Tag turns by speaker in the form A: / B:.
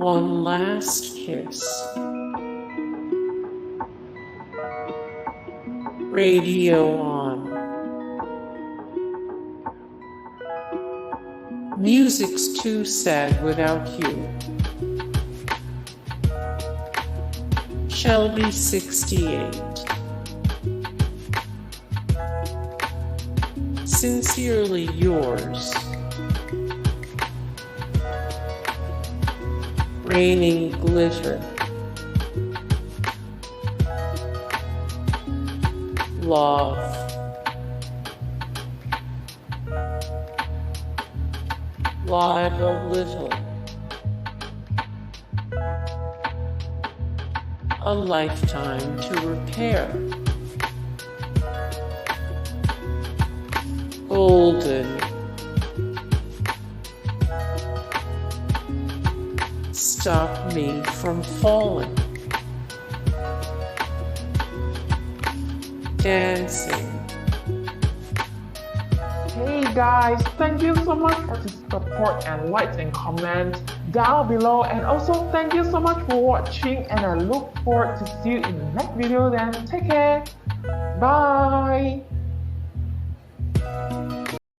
A: One last kiss. Radio on. Music's too sad without you. Shelby 68. Sincerely yours. Raining glitter. Love. Live a little. A lifetime to repair. Golden. Stop me from falling. Dancing.
B: Hey guys, thank you so much for the support and likes and comments down below, and also thank you so much for watching, and I look forward to see you in the next video. Then take care. Bye.